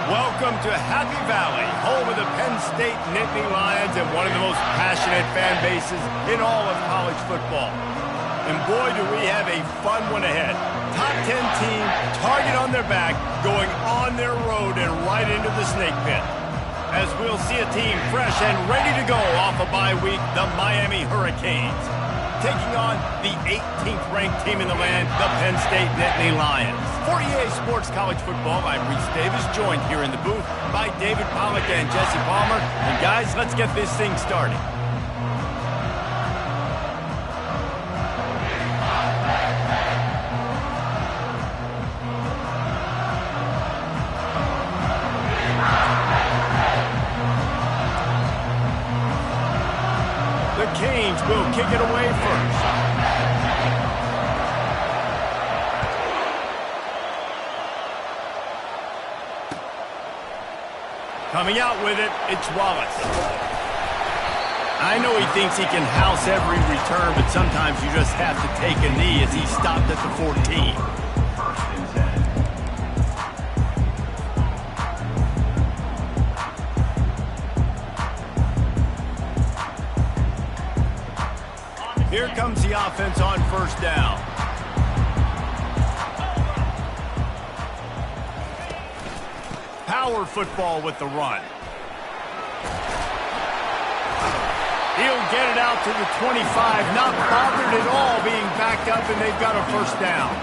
Welcome to Happy Valley, home of the Penn State Nittany Lions and one of the most passionate fan bases in all of college football. And boy, do we have a fun one ahead. Top 10 team, target on their back, going on their road and right into the snake pit. As we'll see a team fresh and ready to go off a bye week, the Miami Hurricanes. Taking on the 18th ranked team in the land, the Penn State Nittany Lions. For EA Sports College Football, I'm Reese Davis, joined here in the booth by David Pollack and Jesse Palmer. And guys, let's get this thing started. The Canes will kick it away first. Coming out with it, it's Wallace. I know he thinks he can house every return, but sometimes you just have to take a knee as he stopped at the 14. Here comes the offense on first down. Power football with the run. He'll get it out to the 25, not bothered at all being backed up, and they've got a first down.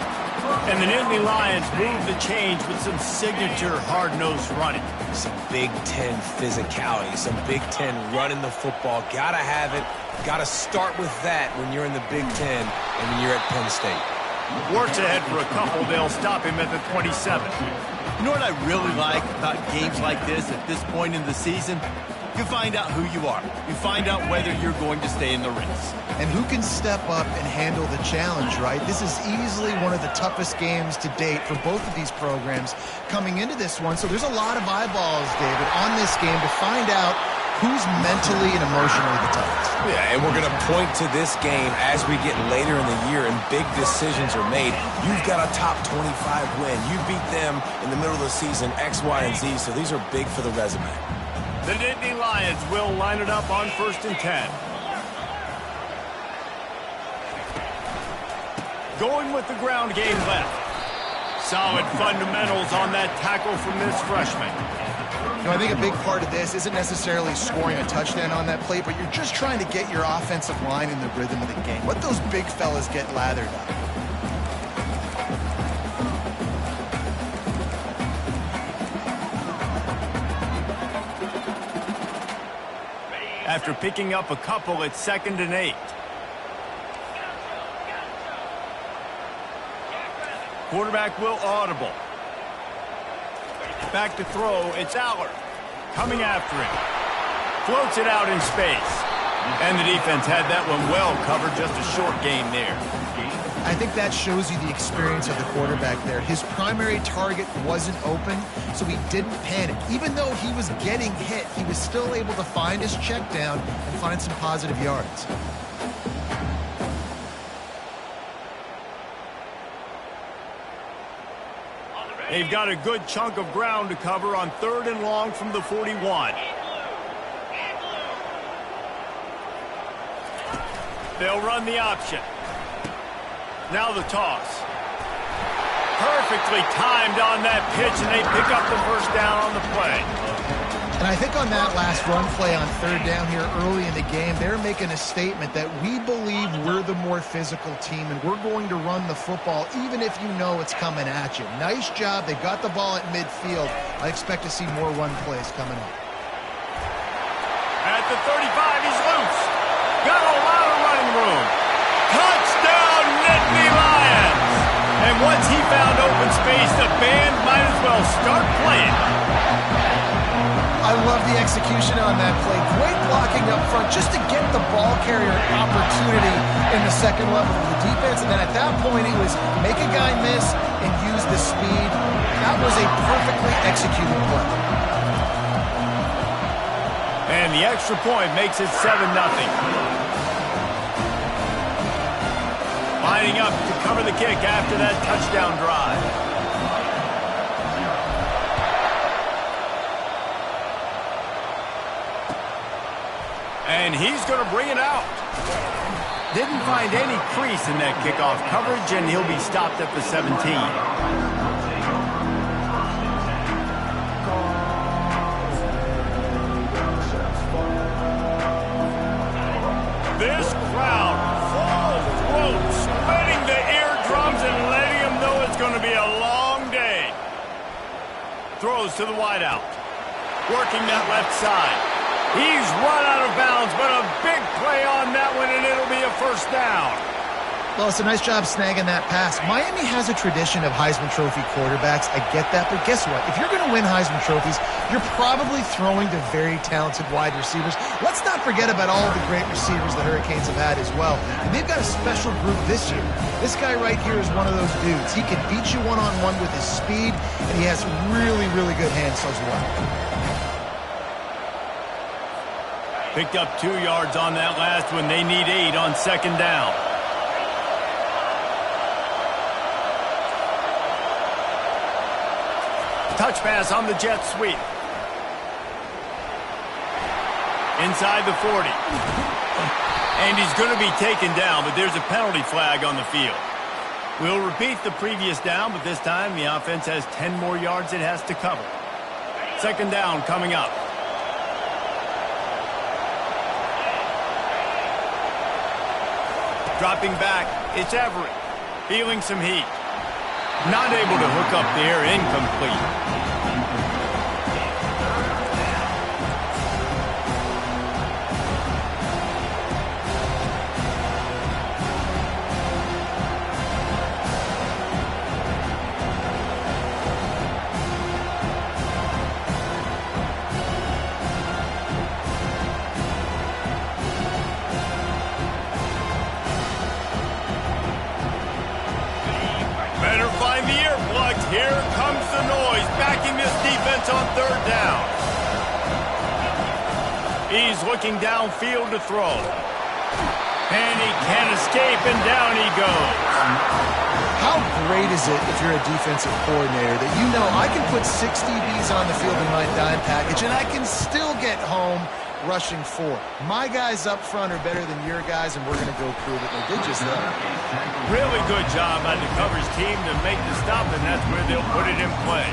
And the Nittany Lions move the change with some signature hard-nosed running. Some Big Ten physicality, some Big Ten running the football. Gotta have it. Gotta start with that when you're in the Big Ten and when you're at Penn State. Works ahead for a couple. They'll stop him at the 27. You know what I really like about games like this at this point in the season? You find out who you are. You find out whether you're going to stay in the race. And who can step up and handle the challenge, right? This is easily one of the toughest games to date for both of these programs coming into this one. So there's a lot of eyeballs, David, on this game to find out who's mentally and emotionally the toughest. Yeah, and we're going to point to this game as we get later in the year and big decisions are made. You've got a top 25 win. You beat them in the middle of the season, X, Y, and Z, so these are big for the resume. The Nittany Lions will line it up on 1st and 10. Going with the ground game left. Solid fundamentals on that tackle from this freshman. You know, I think a big part of this isn't necessarily scoring a touchdown on that play, but you're just trying to get your offensive line in the rhythm of the game. Let those big fellas get lathered up. After picking up a couple, it's 2nd and 8. Quarterback will audible. Back to throw, it's Allard. Coming after him. Floats it out in space. And the defense had that one well covered, just a short gain there. I think that shows you the experience of the quarterback there. His primary target wasn't open, so he didn't panic. Even though he was getting hit, he was still able to find his check down and find some positive yards. They've got a good chunk of ground to cover on 3rd and long from the 41. They'll run the option. Now the toss. Perfectly timed on that pitch, and they pick up the first down on the play. And I think on that last run play on 3rd down here early in the game, they're making a statement that we believe we're the more physical team, and we're going to run the football even if you know it's coming at you. Nice job. They got the ball at midfield. I expect to see more run plays coming up. At the 35, he's loose. Got a lot of running room. Touchdown, Nittany Lions! And once he found open space, the band might as well start playing. I love the execution on that play. Great blocking up front just to get the ball carrier opportunity in the second level of the defense. And then at that point, it was make a guy miss and use the speed. That was a perfectly executed play. And the extra point makes it 7-0. Lining up to cover the kick after that touchdown drive. And he's going to bring it out. Didn't find any crease in that kickoff coverage, and he'll be stopped at the 17. This crowd, full throat, splitting the eardrums and letting them know it's going to be a long day. Throws to the wideout. Working that left side. He's run out of bounds, but a big play on that one, and it'll be a first down. Well, it's a nice job snagging that pass. Miami has a tradition of Heisman Trophy quarterbacks. I get that, but guess what? If you're going to win Heisman Trophies, you're probably throwing to very talented wide receivers. Let's not forget about all the great receivers the Hurricanes have had as well. And they've got a special group this year. This guy right here is one of those dudes. He can beat you one-on-one with his speed, and he has really, really good hands as well. Picked up 2 yards on that last one. They need 8 on second down. Touch pass on the jet sweep. Inside the 40. And he's going to be taken down, but there's a penalty flag on the field. We'll repeat the previous down, but this time the offense has 10 more yards it has to cover. Second down coming up. Dropping back, it's Everett. Feeling some heat. Not able to hook up there, incomplete. Here comes the noise, backing this defense on third down. He's looking downfield to throw. And he can't escape, and down he goes. How great is it if you're a defensive coordinator that you know I can put 6 DBs on the field in my dime package and I can still get home rushing 4. My guys up front are better than your guys, and we're going to go prove it. They did just that. Really good job by the coverage team to make the stop, and that's where they'll put it in play.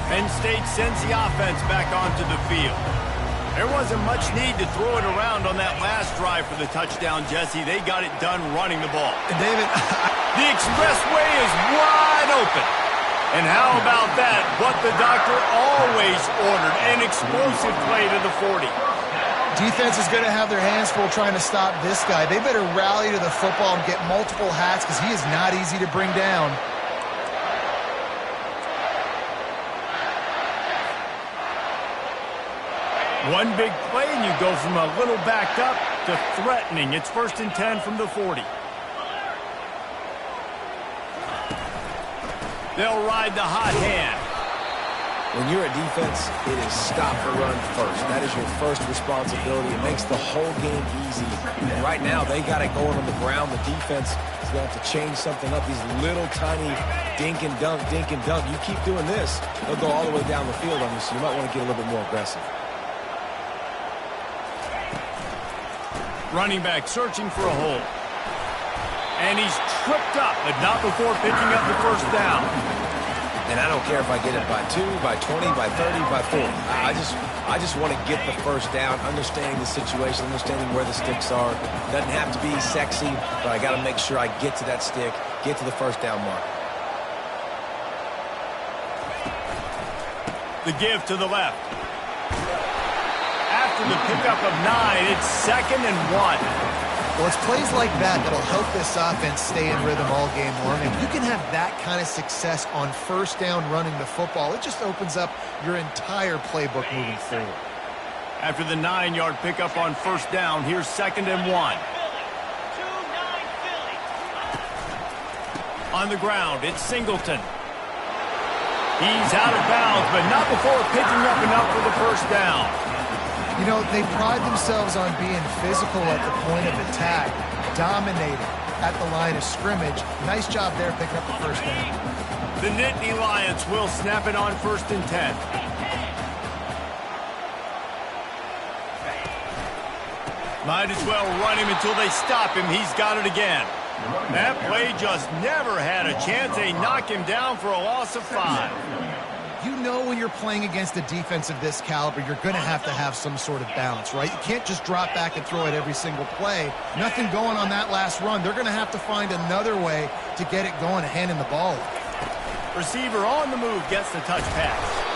Penn State sends the offense back onto the field. There wasn't much need to throw it around on that last drive for the touchdown, Jesse. They got it done running the ball. And David, the expressway is wide open. And how about that? What the doctor always ordered, an explosive play to the 40. Defense is going to have their hands full trying to stop this guy. They better rally to the football and get multiple hats because he is not easy to bring down. One big play, and you go from a little backed up to threatening. It's 1st and 10 from the 40. They'll ride the hot hand. When you're a defense, it is stop the run first. That is your first responsibility. It makes the whole game easy. And right now, they got it going on the ground. The defense is going to have to change something up. These little tiny dink and dunk, dink and dunk. You keep doing this, they'll go all the way down the field on you, so you might want to get a little bit more aggressive. Running back searching for a hole. And he's tripped up, but not before picking up the first down. And I don't care if I get it by 2, by 20, by 30, by 40. I just want to get the first down, understanding the situation, understanding where the sticks are. Doesn't have to be sexy, but I got to make sure I get to that stick, get to the first down mark. The give to the left. After the pickup of 9, it's 2nd and 1. Well, it's plays like that that'll help this offense stay in rhythm all game long. And you can have that kind of success on first down running the football. It just opens up your entire playbook moving forward. After the 9-yard pickup on first down, here's 2nd and 1. On the ground, it's Singleton. He's out of bounds, but not before picking up enough for the first down. You know, they pride themselves on being physical at the point of attack, dominating, at the line of scrimmage. Nice job there picking up the first down. The Nittany Lions will snap it on 1st and 10. Might as well run him until they stop him. He's got it again. That play just never had a chance. They knock him down for a loss of 5. You know when you're playing against a defense of this caliber, you're going to have some sort of balance, right? You can't just drop back and throw it every single play. Nothing going on that last run. They're going to have to find another way to get it going and hand in the ball. Receiver on the move gets the touch pass.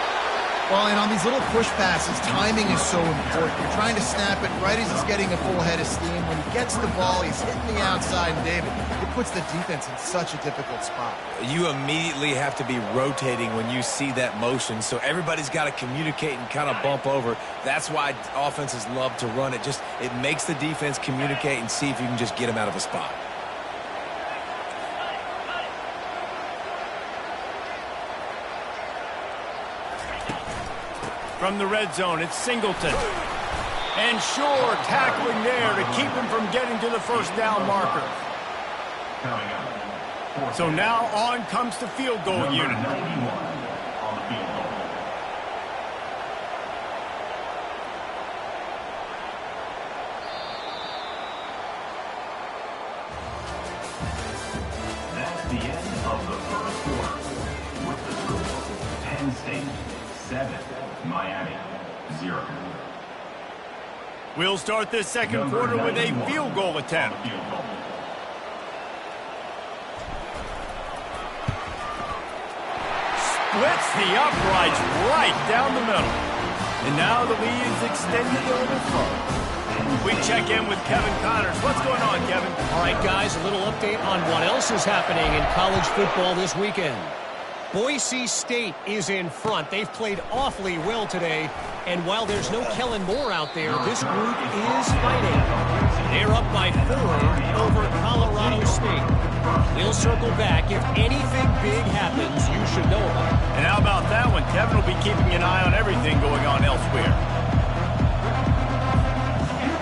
Well, and on these little push passes, timing is so important. You're trying to snap it right as he's getting a full head of steam. When he gets the ball, he's hitting the outside, and David, it puts the defense in such a difficult spot. You immediately have to be rotating when you see that motion, so everybody's got to communicate and kind of bump over. That's why offenses love to run it. It makes the defense communicate and see if you can just get them out of a spot. From the red zone, it's Singleton. And sure, tackling there to keep him from getting to the first down marker. So now on comes the field goal unit. That's the end of the first quarter. With the score, Penn State 7, Miami 0. We'll start this second quarter with a field goal attempt. Splits the uprights right down the middle. And now the lead is extended a little further. We check in with Kevin Connors. What's going on, Kevin? All right, guys, a little update on what else is happening in college football this weekend. Boise State is in front. They've played awfully well today. And while there's no Kellen Moore out there, this group is fighting. They're up by 4 over Colorado State. We'll circle back. If anything big happens, you should know about it. And how about that one? Kevin will be keeping an eye on everything going on elsewhere.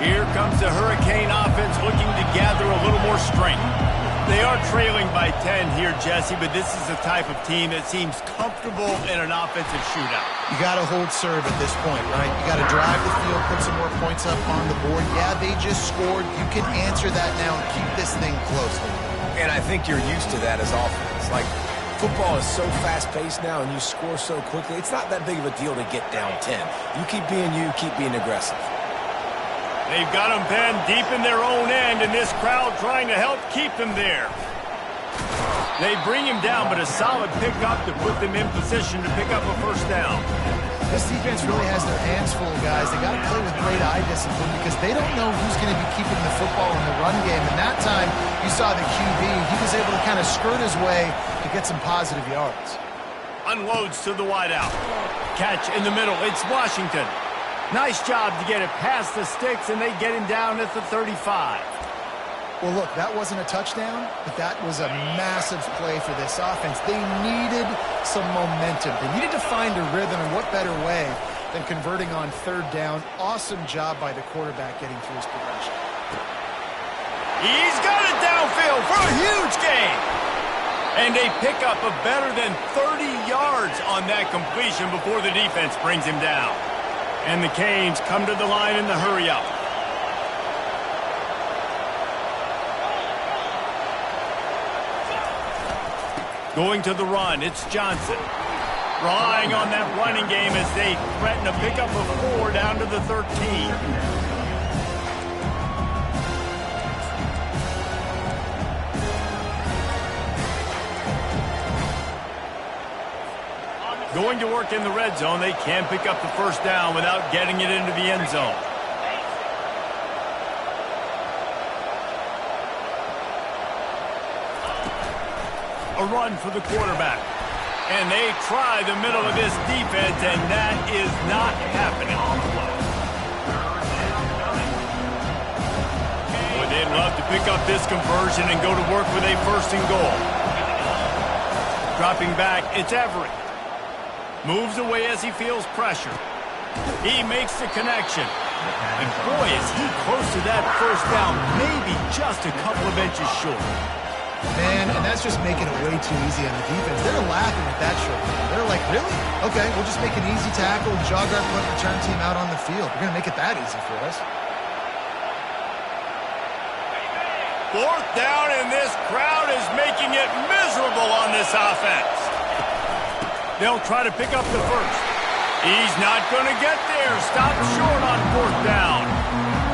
Here comes the Hurricane offense looking to gather a little more strength. They are trailing by 10 here, Jesse, but this is the type of team that seems comfortable in an offensive shootout. You got to hold serve at this point, right? You got to drive the field, put some more points up on the board. Yeah, they just scored. You can answer that now and keep this thing close. And I think you're used to that as offense. Like, football is so fast-paced now and you score so quickly, it's not that big of a deal to get down 10. You keep being aggressive. They've got them penned deep in their own end, and this crowd trying to help keep them there. They bring him down, but a solid pickup to put them in position to pick up a first down. This defense really has their hands full, guys. They got to play with great eye discipline because they don't know who's going to be keeping the football in the run game. And that time, you saw the QB. He was able to kind of skirt his way to get some positive yards. Unloads to the wideout. Catch in the middle. It's Washington. Nice job to get it past the sticks, and they get him down at the 35. Well, look, that wasn't a touchdown, but that was a massive play for this offense. They needed some momentum. They needed to find a rhythm, and what better way than converting on third down. Awesome job by the quarterback getting through his progression. He's got it downfield for a huge gain. And they pick up a better than 30 yards on that completion before the defense brings him down. And the Canes come to the line in the hurry-up. Going to the run, it's Johnson. Relying on that running game as they threaten a pickup of 4 down to the 13. Going to work in the red zone. They can pick up the first down without getting it into the end zone. A run for the quarterback. And they try the middle of this defense, and that is not happening. Boy, they'd love to pick up this conversion and go to work with a 1st and goal. Dropping back, it's Everett. Moves away as he feels pressure. He makes the connection. And boy, is he close to that first down, maybe just a couple of inches short. Man, and that's just making it way too easy on the defense. They're laughing at that short down. They're like, really? Okay, we'll just make an easy tackle and jog our punt return team out on the field. We're going to make it that easy for us. Fourth down, and this crowd is making it miserable on this offense. They'll try to pick up the first. He's not going to get there. Stop short on fourth down.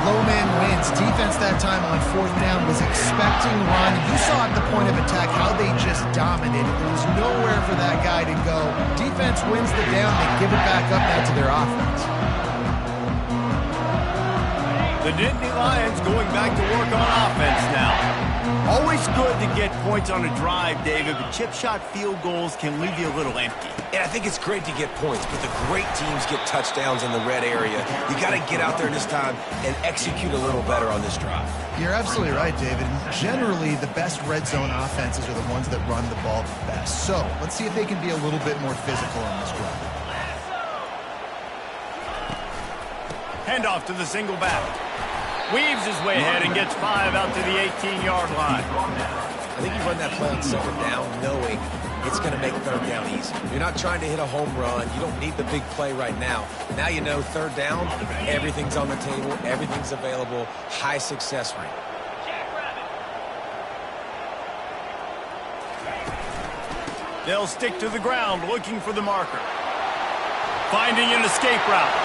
Low man wins. Defense that time on fourth down was expecting run. You saw at the point of attack how they just dominated. There was nowhere for that guy to go. Defense wins the down. They give it back up now to their offense. The Nittany Lions going back to work on offense now. Always good to get points on a drive, David, but chip shot field goals can leave you a little empty. And I think it's great to get points, but the great teams get touchdowns in the red area. You got to get out there this time and execute a little better on this drive. You're absolutely right, David. Generally, the best red zone offenses are the ones that run the ball the best. So let's see if they can be a little bit more physical on this drive. Handoff to the single back. Weaves his way ahead and gets 5 out to the 18-yard line. I think you run that play on second down knowing it's going to make third down easy. You're not trying to hit a home run. You don't need the big play right now. Now you know third down, everything's on the table, everything's available, high success rate. They'll stick to the ground looking for the marker. Finding an escape route.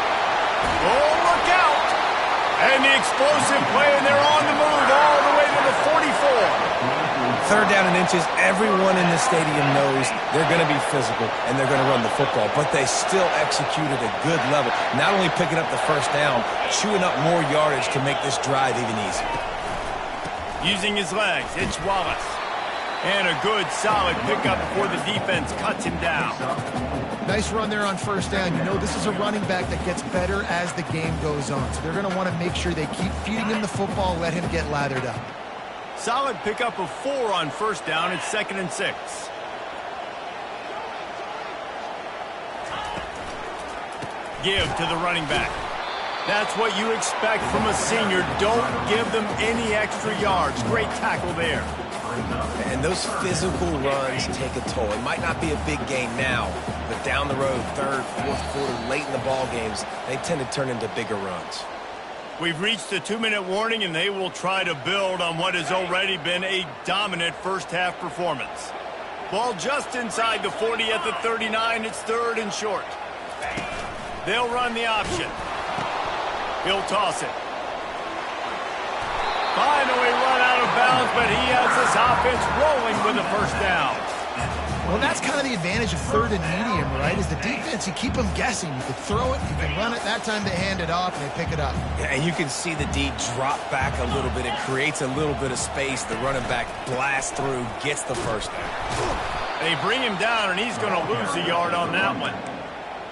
Oh, look out! And the explosive play, and they're on the move all the way to the 44. Third down and inches, everyone in the stadium knows they're going to be physical and they're going to run the football, but they still execute at a good level. Not only picking up the first down, chewing up more yardage to make this drive even easier. Using his legs, it's Wallace. And a good, solid pickup before the defense cuts him down. Nice run there on first down. You know this is a running back that gets better as the game goes on. So they're going to want to make sure they keep feeding him the football, let him get lathered up. Solid pickup of 4 on first down. It's 2nd and 6. Give to the running back. That's what you expect from a senior. Don't give them any extra yards. Great tackle there. And those physical runs take a toll. It might not be a big gain now, but down the road, third, fourth quarter, late in the ball games, they tend to turn into bigger runs. We've reached the 2-minute warning, and they will try to build on what has already been a dominant first-half performance. Ball just inside the 40 at the 39. It's 3rd and short. They'll run the option. He'll toss it. Finally run out of bounds, but he has this offense rolling with a first down. Well, that's kind of the advantage of 3rd and medium, right? Is the defense, you keep them guessing. You can throw it, you can run it. That time they hand it off and they pick it up. Yeah, and you can see the D drop back a little bit. It creates a little bit of space. The running back blasts through, gets the first down. They bring him down, and he's going to lose a yard on that one.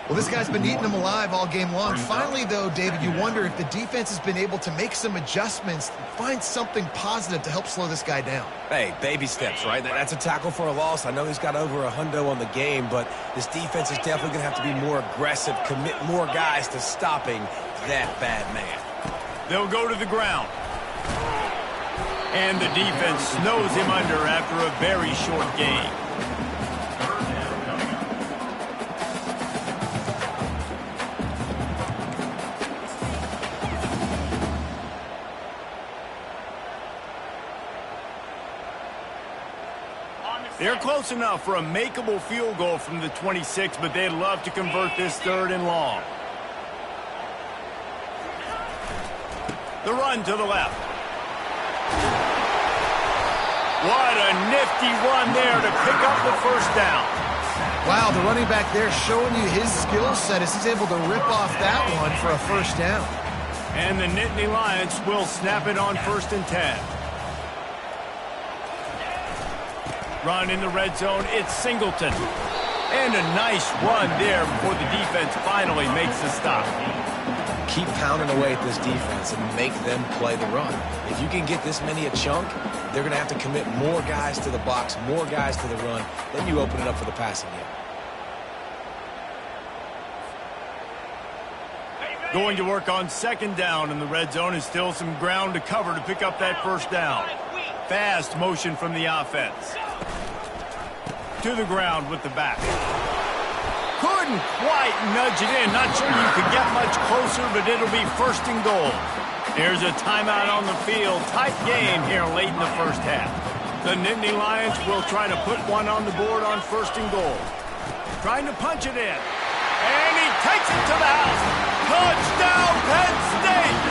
Well, this guy's been eating them alive all game long. Finally, though, David, you wonder if the defense has been able to make some adjustments, find something positive to help slow this guy down. Hey, baby steps, right? That's a tackle for a loss. I know he's got over $100 on the game, but this defense is definitely going to have to be more aggressive, commit more guys to stopping that bad man. They'll go to the ground. And the defense snows him under after a very short game. They're close enough for a makeable field goal from the 26, but they'd love to convert this 3rd and long. The run to the left. What a nifty run there to pick up the first down. Wow, the running back there showing you his skill set as he's able to rip off that one for a first down. And the Nittany Lions will snap it on 1st and 10. Run in the red zone, it's Singleton. And a nice run there before the defense finally makes the stop. Keep pounding away at this defense and make them play the run. If you can get this many a chunk, they're going to have to commit more guys to the box, more guys to the run. Then you open it up for the passing game. Going to work on second down in the red zone, and still some ground to cover to pick up that first down. Fast motion from the offense. To the ground with the back. Couldn't quite nudge it in. Not sure you could get much closer, but it'll be first and goal. There's a timeout on the field. Tight game here late in the first half. The Nittany Lions will try to put one on the board on first and goal. Trying to punch it in. And he takes it to the house. Touchdown, Penn State!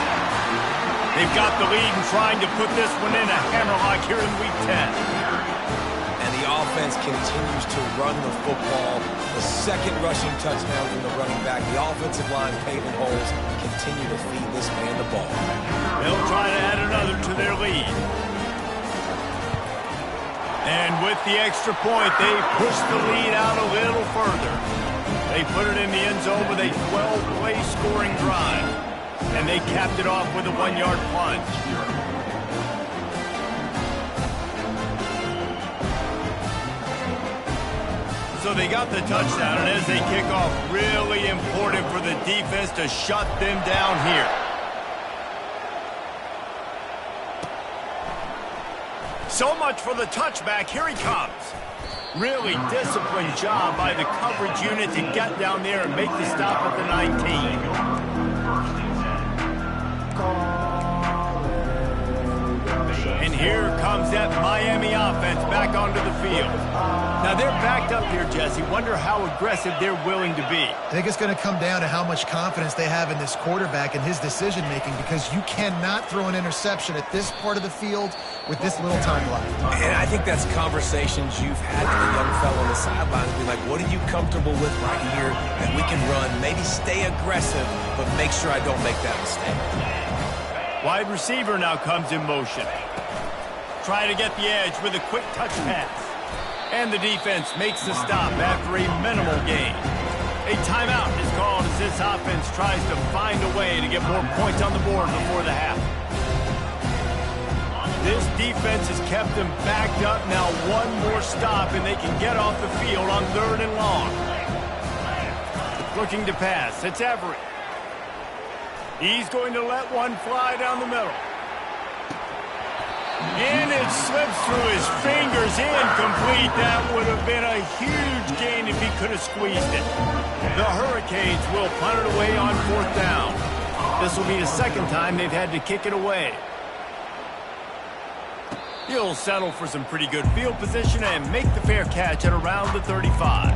They've got the lead and trying to put this one in a hammerlock here in Week 10. And the offense continues to run the football. The second rushing touchdown from the running back. The offensive line paving holes. Continue to feed this man the ball. They'll try to add another to their lead. And with the extra point, they push the lead out a little further. They put it in the end zone with a 12-play scoring drive. And they capped it off with a 1-yard plunge. So they got the touchdown, and as they kick off, really important for the defense to shut them down here. So much for the touchback. Here he comes. Really disciplined job by the coverage unit to get down there and make the stop at the 19. And here comes that Miami offense back onto the field. Now they're backed up here, Jesse. Wonder how aggressive they're willing to be. I think it's going to come down to how much confidence they have in this quarterback and his decision-making, because you cannot throw an interception at this part of the field with this little time left. And I think that's conversations you've had with a young fellow on the sideline. Be like, what are you comfortable with right here that we can run? Maybe stay aggressive, but make sure I don't make that mistake. Wide receiver now comes in motion. Try to get the edge with a quick touch pass. And the defense makes the stop after a minimal gain. A timeout is called as this offense tries to find a way to get more points on the board before the half. This defense has kept them backed up. Now one more stop and they can get off the field on 3rd and long. Looking to pass. It's Everett. He's going to let one fly down the middle. And it slips through his fingers, incomplete. That would have been a huge gain if he could have squeezed it. The Hurricanes will punt it away on 4th down. This will be the second time they've had to kick it away. He'll settle for some pretty good field position and make the fair catch at around the 35.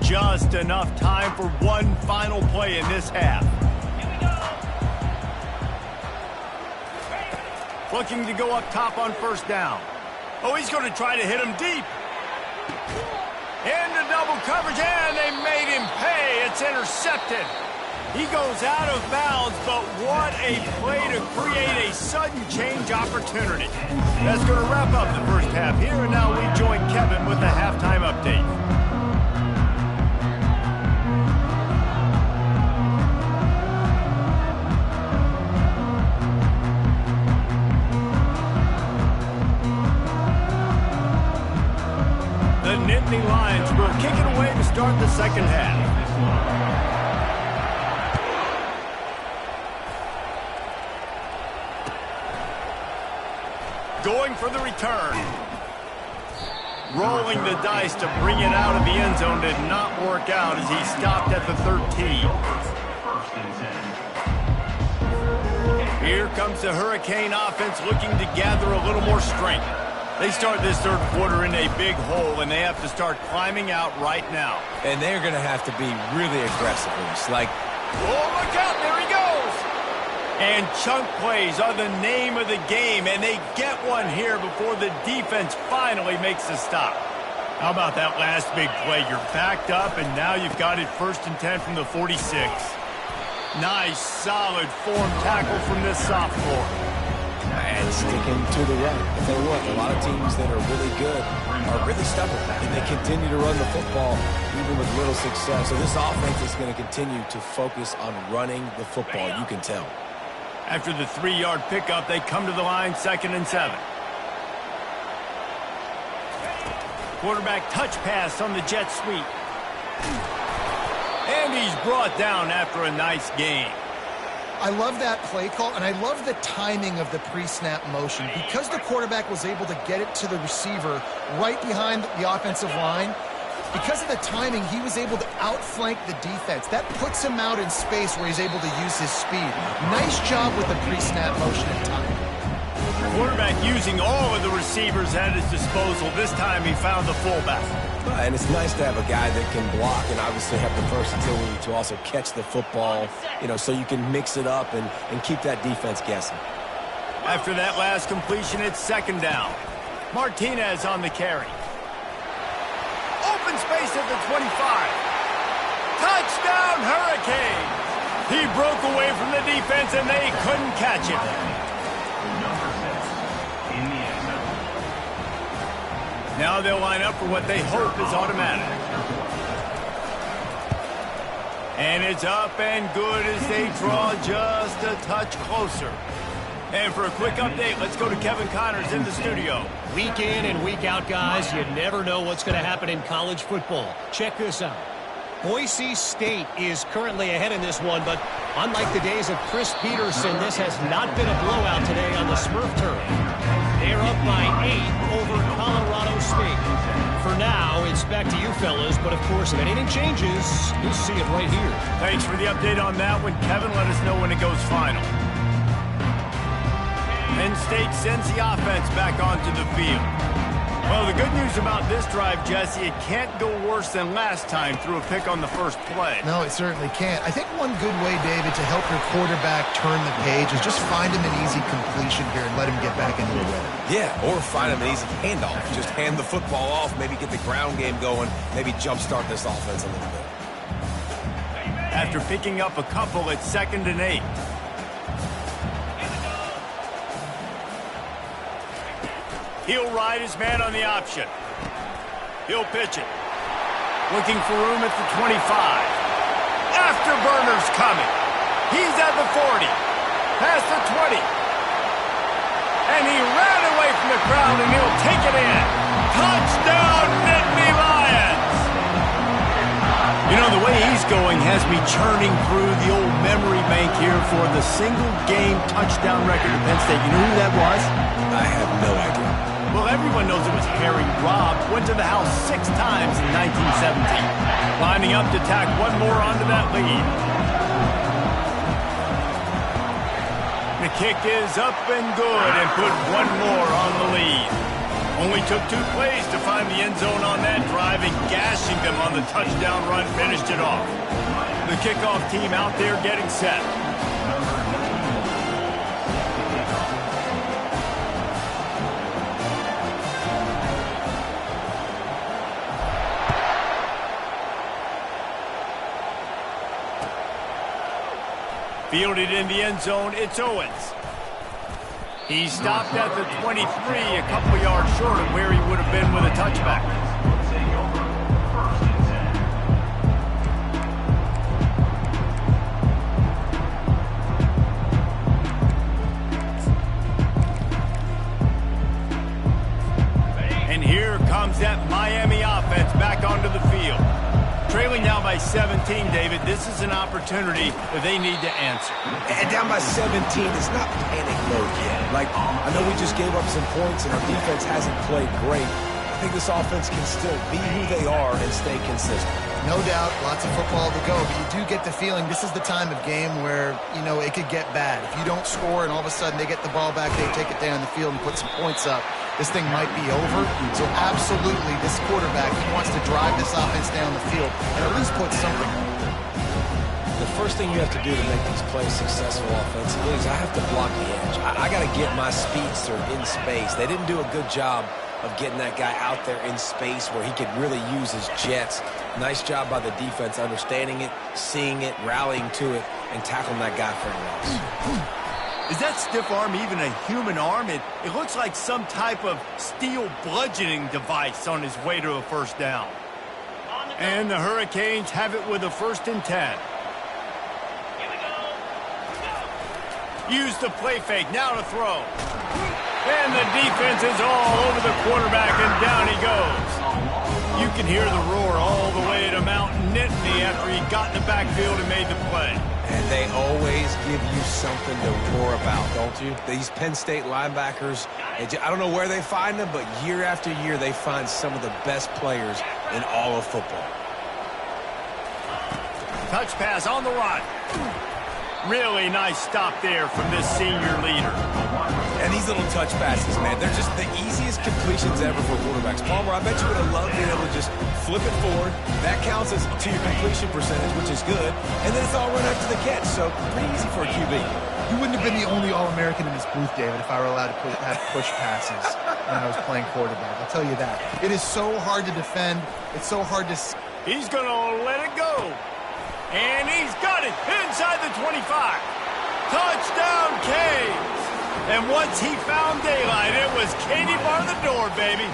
Just enough time for one final play in this half. Looking to go up top on 1st down. Oh, he's going to try to hit him deep. Into double coverage, and they made him pay. It's intercepted. He goes out of bounds, but what a play to create a sudden change opportunity. That's going to wrap up the first half here, and now we join Kevin with the halftime update. The Nittany Lions will kick it away to start the second half. Going for the return. Rolling the dice to bring it out of the end zone did not work out as he stopped at the 13. Here comes the Hurricane offense looking to gather a little more strength. They start this third quarter in a big hole, and they have to start climbing out right now. And they're going to have to be really aggressive. It's like, oh, look out, there he goes. And chunk plays are the name of the game, and they get one here before the defense finally makes the stop. How about that last big play? You're backed up, and now you've got it 1st and 10 from the 46. Nice, solid form tackle from this sophomore. and sticking to the run. I'll tell you what, a lot of teams that are really good are really stubborn, and they continue to run the football even with little success. So this offense is going to continue to focus on running the football, you can tell. After the 3-yard pickup, they come to the line 2nd and 7. Quarterback touch pass on the jet sweep. And he's brought down after a nice gain. I love that play call, and I love the timing of the pre-snap motion. Because the quarterback was able to get it to the receiver right behind the offensive line, because of the timing, he was able to outflank the defense. That puts him out in space where he's able to use his speed. Nice job with the pre-snap motion and timing. Quarterback using all of the receivers at his disposal. This time he found the fullback. And it's nice to have a guy that can block and obviously have the versatility to also catch the football, so you can mix it up and keep that defense guessing. After that last completion, it's second down. Martinez on the carry. Open space at the 25. Touchdown, Hurricane! He broke away from the defense and they couldn't catch him. Number 6 in the end zone. Now they'll line up for what they hope is automatic. And it's up and good as they draw just a touch closer. And for a quick update, let's go to Kevin Connors in the studio. Week in and week out, guys, you never know what's going to happen in college football. Check this out. Boise State is currently ahead in this one, but unlike the days of Chris Peterson, this has not been a blowout today on the Smurf turf. They're up by 8 over Colorado State. For now, it's back to you fellas, but of course, if anything changes, you'll see it right here. Thanks for the update on that one. Kevin, let us know when it goes final. Penn State sends the offense back onto the field. Well, the good news about this drive, Jesse, it can't go worse than last time through a pick on the first play. No, it certainly can't. I think one good way, David, to help your quarterback turn the page is just find him an easy completion here and let him get back into the rhythm. Yeah, or find him an easy handoff. Just hand the football off, maybe get the ground game going, maybe jumpstart this offense a little bit. After picking up a couple, it's 2nd and 8. He'll ride his man on the option. He'll pitch it. Looking for room at the 25. Afterburner's coming. He's at the 40. Past the 20. And he ran away from the crowd, and he'll take it in. Touchdown, Nittany Lions! The way he's going has me churning through the old memory bank here for the single-game touchdown record at Penn State. You know who that was? I have no idea. Well, everyone knows it was Harry Robb. Went to the house 6 times in 1917. Lining up to tack one more onto that lead. The kick is up and good and put one more on the lead. Only took 2 plays to find the end zone on that drive, and gashing them on the touchdown run finished it off. The kickoff team out there getting set. Fielded in the end zone, it's Owens. He stopped at the 23, a couple of yards short of where he would have been with a touchback. And here comes that Miami offense back onto the field. Trailing down by 17, David, this is an opportunity that they need to answer. And down by 17, it's not panic mode yet. I know we just gave up some points and our defense hasn't played great. I think this offense can still be who they are and stay consistent. No doubt, lots of football to go, but you do get the feeling this is the time of game where, it could get bad. If you don't score and all of a sudden they get the ball back, they take it down the field and put some points up, this thing might be over. So absolutely, this quarterback, he wants to drive this offense down the field and at least put something on. The first thing you have to do to make these plays successful offensively is I have to block the edge. I got to get my speedster in space. They didn't do a good job of getting that guy out there in space where he could really use his jets. Nice job by the defense understanding it, seeing it, rallying to it, and tackling that guy for a loss. Is that stiff arm even a human arm? It looks like some type of steel bludgeoning device on his way to a first down. And the Hurricanes have it with a 1st and 10. Use the play fake, now to throw. And the defense is all over the quarterback, and down he goes. You can hear the roar all the way to Mount Nittany after he got in the backfield and made the play. And they always give you something to roar about, don't you? These Penn State linebackers, I don't know where they find them, but year after year they find some of the best players in all of football. Touch pass on the run. Really nice stop there from this senior leader. And these little touch passes, man, they're just the easiest completions ever for quarterbacks. Palmer, I bet you would have loved being able to just flip it forward. That counts as to your completion percentage, which is good. And then it's all run after the catch, so pretty easy for a QB. You wouldn't have been the only All-American in this booth, David, if I were allowed to have push passes when I was playing quarterback. I'll tell you that. It is so hard to defend. It's so hard to... He's going to let it go. And he's got it inside the 25. Touchdown, Canes. And once he found daylight, it was Katie bar the door, baby.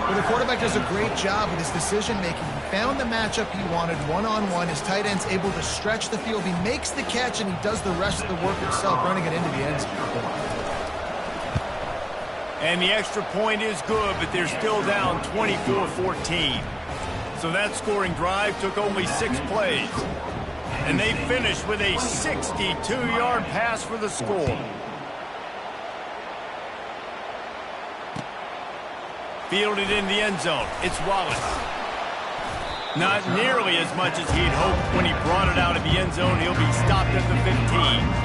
Well, the quarterback does a great job with his decision-making. He found the matchup he wanted one-on-one. His tight end's able to stretch the field. He makes the catch, and he does the rest of the work himself, running it into the end zone. And the extra point is good, but they're still down 24-14. So that scoring drive took only 6 plays. And they finished with a 62-yard pass for the score. Fielded in the end zone. It's Wallace. Not nearly as much as he'd hoped when he brought it out of the end zone. He'll be stopped at the 15.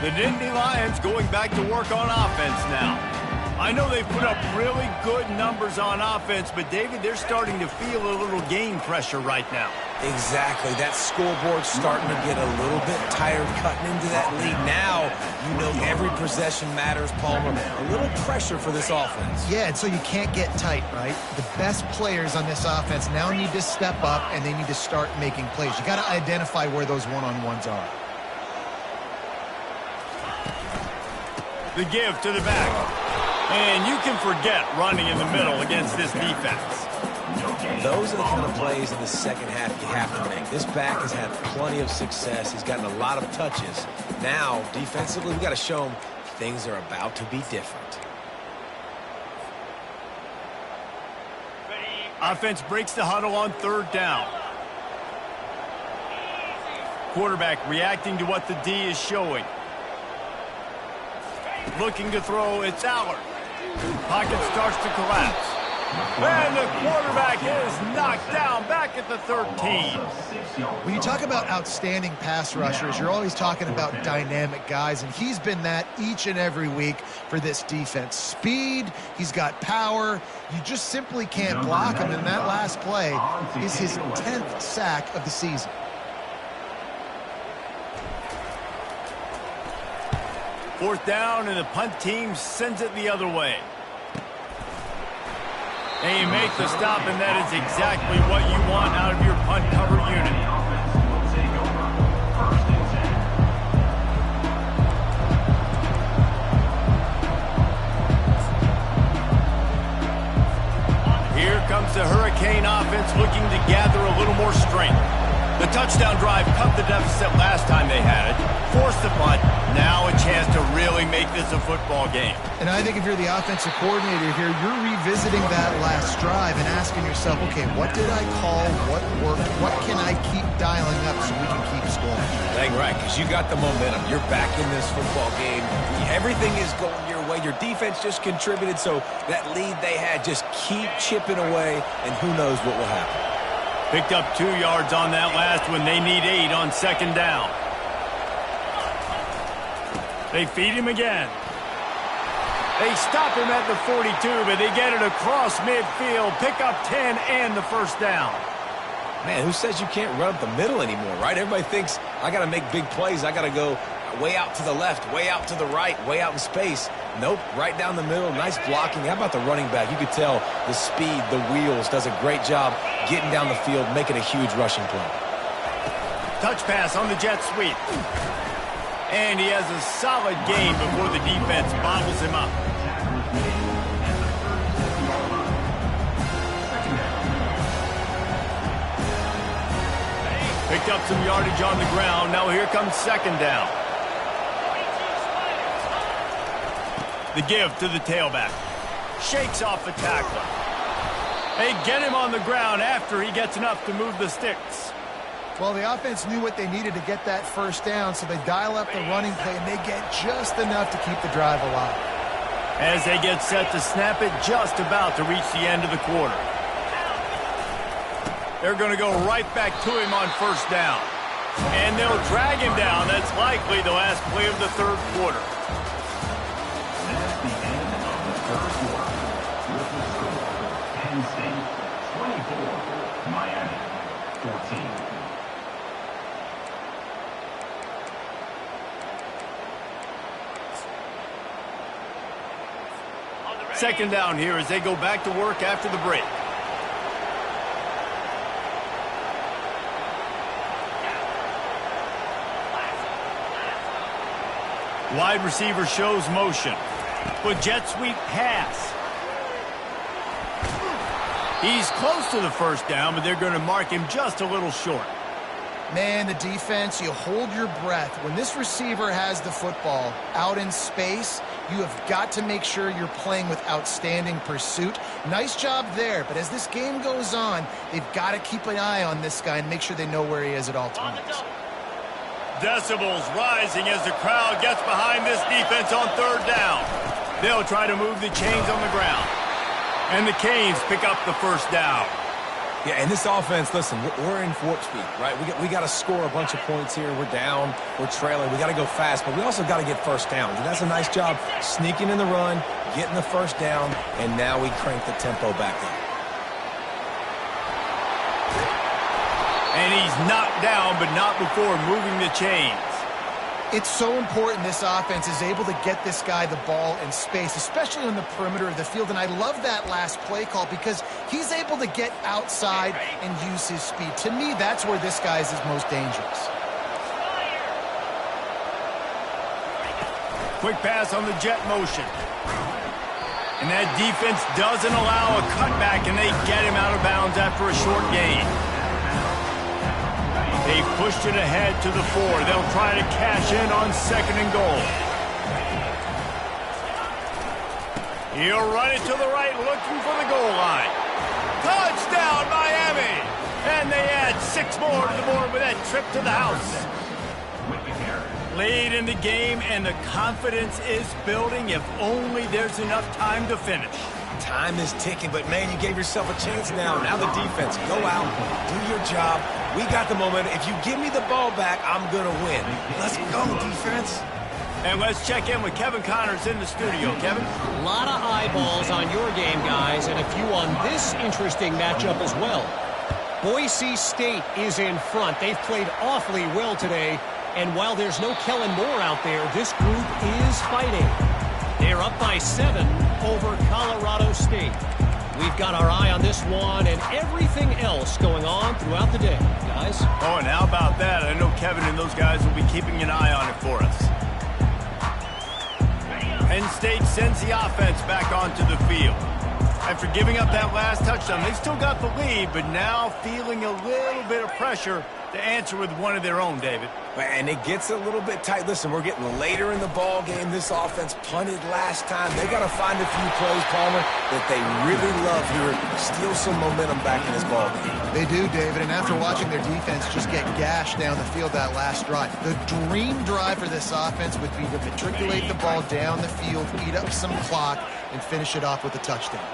The Nittany Lions going back to work on offense now. I know they've put up really good numbers on offense, but, David, they're starting to feel a little game pressure right now. Exactly. That scoreboard's starting to get a little bit tired cutting into that lead. Now, you know every possession matters, Palmer. A little pressure for this offense. Yeah, and so you can't get tight, right? The best players on this offense now need to step up, and they need to start making plays. You got to identify where those one-on-ones are. The give to the back. And you can forget running in the middle against this defense. Those are the kind of plays in the second half you have to make. This back has had plenty of success. He's gotten a lot of touches. Now, defensively, we've got to show him things are about to be different. Offense breaks the huddle on 3rd down. Quarterback reacting to what the D is showing. Looking to throw, it's Allard. Pocket starts to collapse. And the quarterback is knocked down back at the 13. When you talk about outstanding pass rushers, you're always talking about dynamic guys, and he's been that each and every week for this defense. Speed, he's got power. You just simply can't block him, and that last play is his 10th sack of the season. Fourth down, and the punt team sends it the other way. And you make the stop, and that is exactly what you want out of your punt cover unit. Here comes the Hurricane offense looking to gather a little more strength. The touchdown drive cut the deficit last time they had it, forced the punt. Now a chance to really make this a football game. And I think if you're the offensive coordinator here, you're revisiting that last drive and asking yourself, okay, what did I call? What worked? What can I keep dialing up so we can keep scoring? Dang right, because you got the momentum. You're back in this football game. Everything is going your way. Your defense just contributed, so that lead they had, just keep chipping away, and who knows what will happen. Picked up 2 yards on that last one. They need 8 on 2nd down. They feed him again. They stop him at the 42, but they get it across midfield. Pick up 10 and the 1st down. Man, who says you can't run up the middle anymore, right? Everybody thinks I got to make big plays. I got to go way out to the left, way out to the right, way out in space. Nope, right down the middle. Nice blocking. How about the running back? You could tell the speed, the wheels, does a great job getting down the field, making a huge rushing play. Touch pass on the jet sweep. And he has a solid gain before the defense bobbles him up. Picked up some yardage on the ground. Now here comes second down. The give to the tailback. Shakes off the tackler. They get him on the ground after he gets enough to move the sticks. Well, the offense knew what they needed to get that first down, so they dial up the running play, and they get just enough to keep the drive alive. As they get set to snap it, just about to reach the end of the quarter. They're going to go right back to him on first down. And they'll drag him down. That's likely the last play of the third quarter. That's the end of the third quarter. With the score, Penn State 24, Miami 14. Second down here as they go back to work after the break. Wide receiver shows motion. But jet sweep pass. He's close to the first down, but they're going to mark him just a little short. Man, the defense, you hold your breath. When this receiver has the football out in space, you have got to make sure you're playing with outstanding pursuit. Nice job there, but as this game goes on, they've got to keep an eye on this guy and make sure they know where he is at all times. Decibels rising as the crowd gets behind this defense on third down. They'll try to move the chains on the ground. And the Canes pick up the first down. Yeah, and this offense, listen, we're in warp speed, right? We got to score a bunch of points here. We're down. We're trailing. We got to go fast, but we also got to get first downs. And that's a nice job sneaking in the run, getting the first down, and now we crank the tempo back up. And he's knocked down, but not before moving the chains. It's so important this offense is able to get this guy the ball in space, especially on the perimeter of the field. And I love that last play call because he's able to get outside and use his speed. To me, that's where this guy is his most dangerous. Quick pass on the jet motion. And that defense doesn't allow a cutback, and they get him out of bounds after a short gain. They pushed it ahead to the 4. They'll try to cash in on second and goal. He'll run it to the right, looking for the goal line. Touchdown, Miami! And they add 6 more to the board with that trip to the house. Late in the game, and the confidence is building. If only there's enough time to finish. Time is ticking, but, man, you gave yourself a chance now. Now the defense, go out, do your job. We got the momentum. If you give me the ball back, I'm going to win. Let's go, defense. And let's check in with Kevin Connors in the studio. Kevin? A lot of eyeballs on your game, guys, and a few on this interesting matchup as well. Boise State is in front. They've played awfully well today, and while there's no Kellen Moore out there, this group is fighting. They're up by 7 over Colorado State. We've got our eye on this one and everything else going on throughout the day, guys. Oh, and how about that? I know Kevin and those guys will be keeping an eye on it for us. Penn State sends the offense back onto the field. After giving up that last touchdown, they still got the lead, but now feeling a little bit of pressure to answer with one of their own, David. And it gets a little bit tight. Listen, we're getting later in the ball game. This offense punted last time. They got to find a few plays, Palmer, that they really love here. Steal some momentum back in this ball game. They do, David, and after watching their defense just get gashed down the field that last drive, the dream drive for this offense would be to matriculate the ball down the field, eat up some clock, and finish it off with a touchdown.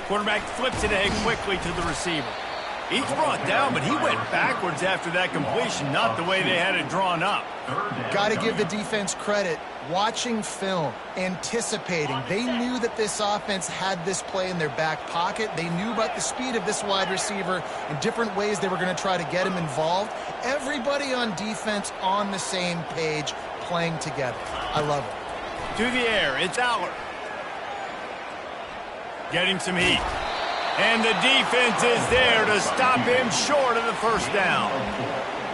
Quarterback flips it ahead quickly to the receiver. He's brought down, but he went backwards after that completion, not the way they had it drawn up. Got to give the defense credit. Watching film, anticipating. They knew that this offense had this play in their back pocket. They knew about the speed of this wide receiver and different ways they were going to try to get him involved. Everybody on defense on the same page, playing together. I love it. To the air, it's Aller. Getting some heat. And the defense is there to stop him short of the first down.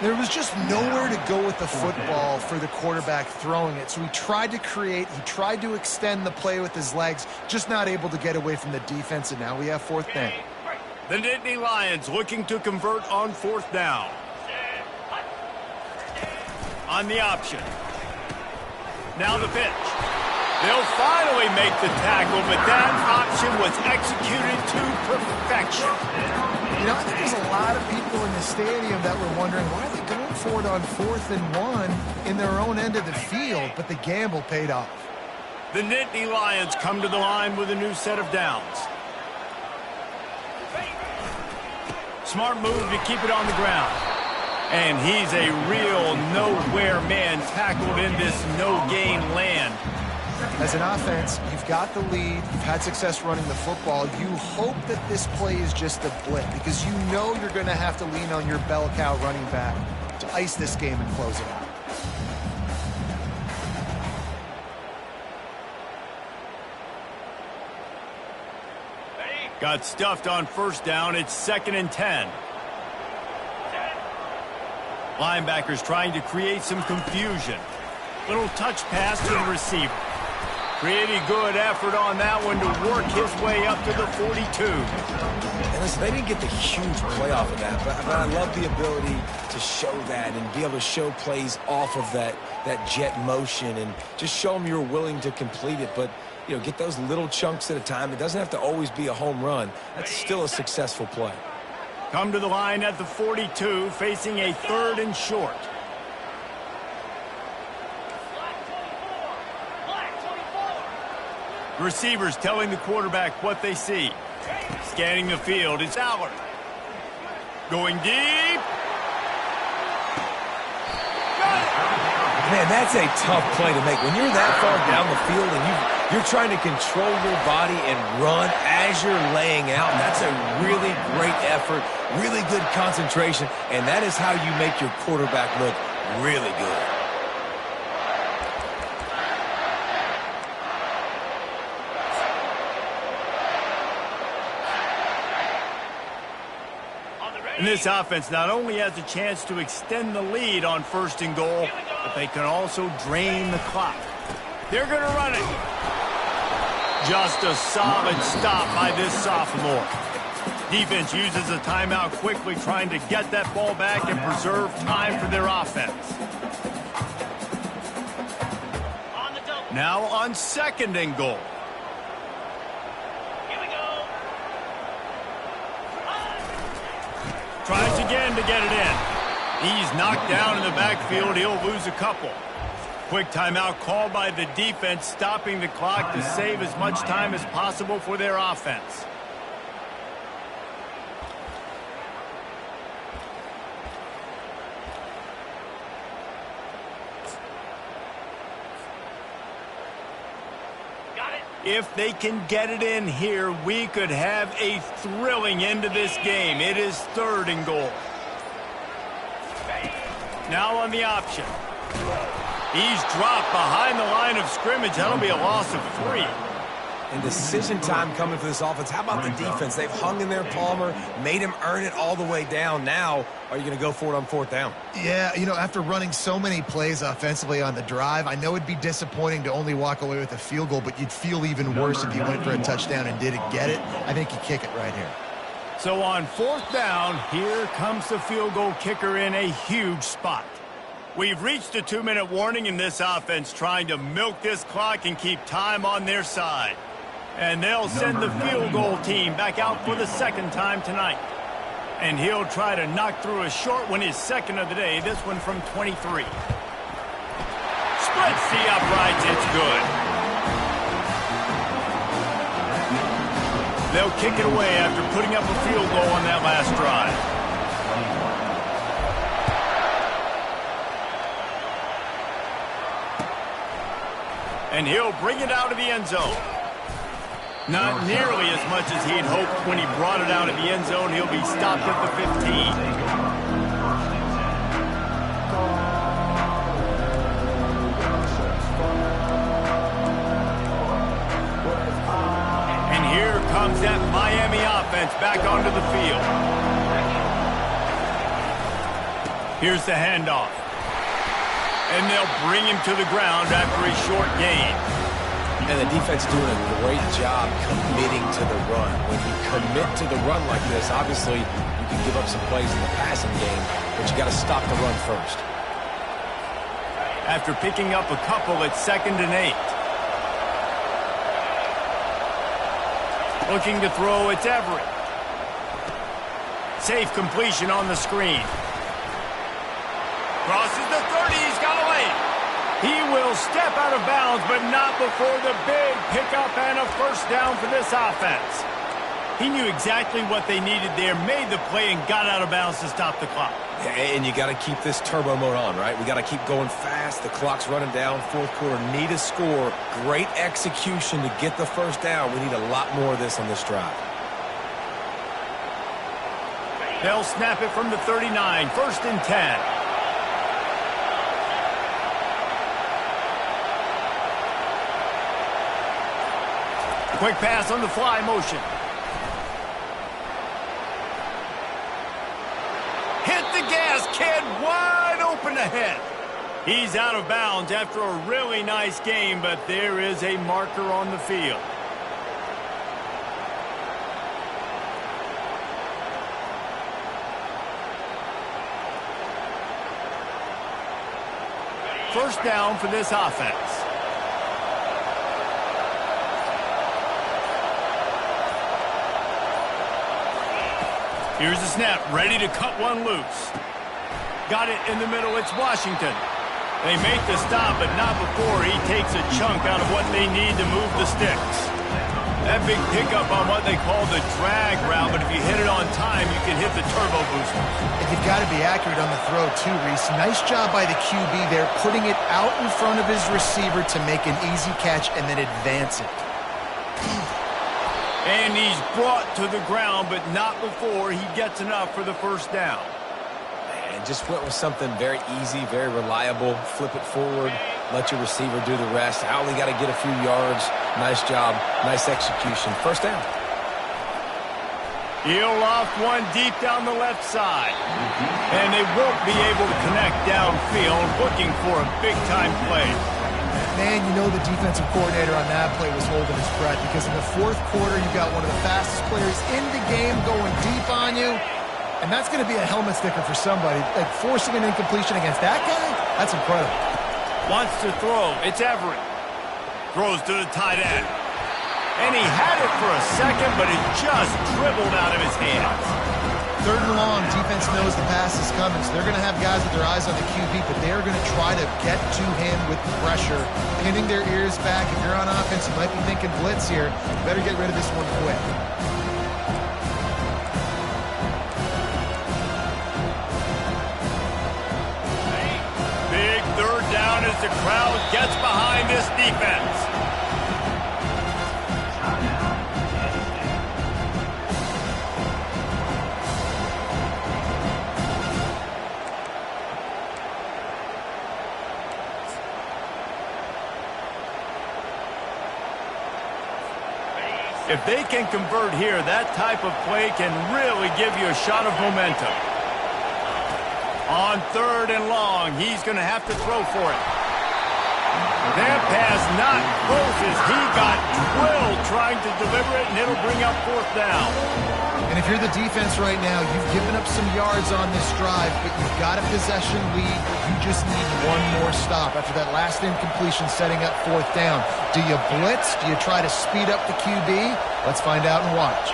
There was just nowhere to go with the football for the quarterback throwing it. So he tried to create, he tried to extend the play with his legs, just not able to get away from the defense, and now we have fourth down. The Nittany Lions looking to convert on fourth down. On the option. Now the pitch. They'll finally make the tackle, but that option was executed to perfection. You know, I think there's a lot of people in the stadium that were wondering why are they going for it on 4th and 1 in their own end of the field, but the gamble paid off. The Nittany Lions come to the line with a new set of downs. Smart move to keep it on the ground. And he's a real nowhere man tackled in this no-gain land. As an offense, you've got the lead, you've had success running the football. You hope that this play is just a blip because you know you're going to have to lean on your bell cow running back to ice this game and close it out. Got stuffed on first down. It's 2nd and 10. Linebackers trying to create some confusion. Little touch pass to the receiver. Pretty good effort on that one to work his way up to the 42. And listen, they didn't get the huge play off of that, but I love the ability to show that and be able to show plays off of that jet motion and just show them you're willing to complete it. But, you know, get those little chunks at a time. It doesn't have to always be a home run. That's still a successful play. Come to the line at the 42, facing a 3rd and short. Receivers telling the quarterback what they see. Scanning the field, it's Allard. Going deep. Man, that's a tough play to make. When you're that far down the field and you're trying to control your body and run as you're laying out, that's a really great effort, really good concentration, and that is how you make your quarterback look really good. And this offense not only has a chance to extend the lead on 1st and goal, but they can also drain the clock. They're going to run it. Just a solid stop by this sophomore. Defense uses a timeout quickly, trying to get that ball back and preserve time for their offense. Now on 2nd and goal. Tries again to get it in. He's knocked down in the backfield. He'll lose a couple. Quick timeout called by the defense, stopping the clock to save as much time as possible for their offense. If they can get it in here, we could have a thrilling end to this game. It is 3rd and goal. Now on the option. He's dropped behind the line of scrimmage. That'll be a loss of 3. And decision time coming for this offense. How about the defense? They've hung in there, Palmer, made him earn it all the way down. Now, are you going to go for it on 4th down? Yeah, you know, after running so many plays offensively on the drive, I know it'd be disappointing to only walk away with a field goal, but you'd feel even worse if you went for a touchdown and didn't get it. I think you kick it right here. So on 4th down, here comes the field goal kicker in a huge spot. We've reached a 2-minute warning in this offense, trying to milk this clock and keep time on their side. And they'll send the field goal team back out for the 2nd time tonight. And he'll try to knock through a short one, his 2nd of the day, this one from 23. Splits the uprights, it's good. They'll kick it away after putting up a field goal on that last drive. And he'll bring it out of the end zone. Not nearly as much as he'd hoped when he brought it out of the end zone. He'll be stopped at the 15. And here comes that Miami offense back onto the field. Here's the handoff. And they'll bring him to the ground after a short gain. And the defense doing a great job committing to the run. When you commit to the run like this, obviously you can give up some plays in the passing game, but you got to stop the run first. After picking up a couple at 2nd and 8. Looking to throw, it's Everett. Safe completion on the screen. Crosses the 30, he's got away. He will step out of bounds, but not before the big pickup and a first down for this offense. He knew exactly what they needed there, made the play, and got out of bounds to stop the clock. And you got to keep this turbo mode on, right? We got to keep going fast. The clock's running down. 4th quarter, need a score. Great execution to get the first down. We need a lot more of this on this drive. They'll snap it from the 39, 1st and 10. Quick pass on the fly motion. Hit the gas, kid. Wide open ahead. He's out of bounds after a really nice game, but there is a marker on the field. First down for this offense. Here's the snap, ready to cut one loose. Got it in the middle, it's Washington. They make the stop, but not before he takes a chunk out of what they need to move the sticks. That big pickup on what they call the drag route, but if you hit it on time, you can hit the turbo booster. And you've got to be accurate on the throw, too, Reese. Nice job by the QB there, putting it out in front of his receiver to make an easy catch and then advance it. And he's brought to the ground, but not before he gets enough for the first down. And just went with something very easy, very reliable. Flip it forward, let your receiver do the rest. I only got to get a few yards. Nice job, nice execution. First down. He'll loft one deep down the left side. And they won't be able to connect downfield, looking for a big-time play. Man, you know the defensive coordinator on that play was holding his breath because in the 4th quarter, you got one of the fastest players in the game going deep on you, and that's going to be a helmet sticker for somebody. Like forcing an incompletion against that guy, that's incredible. Wants to throw, it's Everett. Throws to the tight end. And he had it for a second, but it just dribbled out of his hands. 3rd and long, defense knows the pass is coming, so they're going to have guys with their eyes on the QB, but they're going to try to get to him with the pressure, pinning their ears back. If you're on offense, you might be thinking blitz here. You better get rid of this one quick. Big 3rd down as the crowd gets behind this defense. If they can convert here, that type of play can really give you a shot of momentum. On 3rd and long, he's going to have to throw for it. That pass not close as he got drilled trying to deliver it, and it'll bring up 4th down. And if you're the defense right now, you've given up some yards on this drive, but you've got a possession lead. You just need one more stop after that last incompletion setting up 4th down. Do you blitz? Do you try to speed up the QB? Let's find out and watch.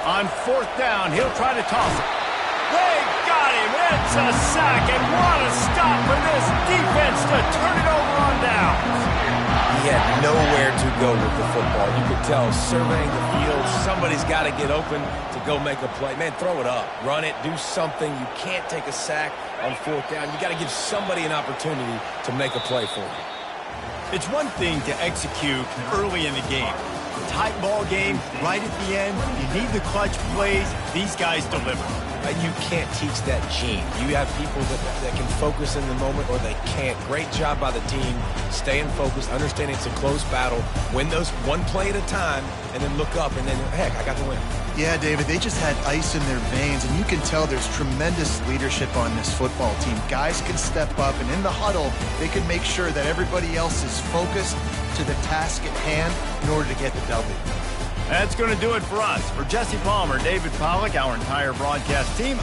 On 4th down, he'll try to toss it. They got him. It's a sack, and what a stop for this defense to turn it over on downs. He had nowhere to go with the football. You could tell, surveying the field, somebody's got to get open to go make a play. Man, throw it up. Run it. Do something. You can't take a sack on 4th down. You got to give somebody an opportunity to make a play for you. It's one thing to execute early in the game. Tight ball game, right at the end, you need the clutch plays. These guys deliver. You can't teach that gene. You have people that can focus in the moment or they can't. Great job by the team, staying focused, understanding it's a close battle, win those one play at a time, and then look up, and then, heck, I got the win. Yeah, David, they just had ice in their veins, and you can tell there's tremendous leadership on this football team. Guys can step up, and in the huddle, they can make sure that everybody else is focused to the task at hand in order to get the W. That's going to do it for us. For Jesse Palmer, David Pollack, our entire broadcast team.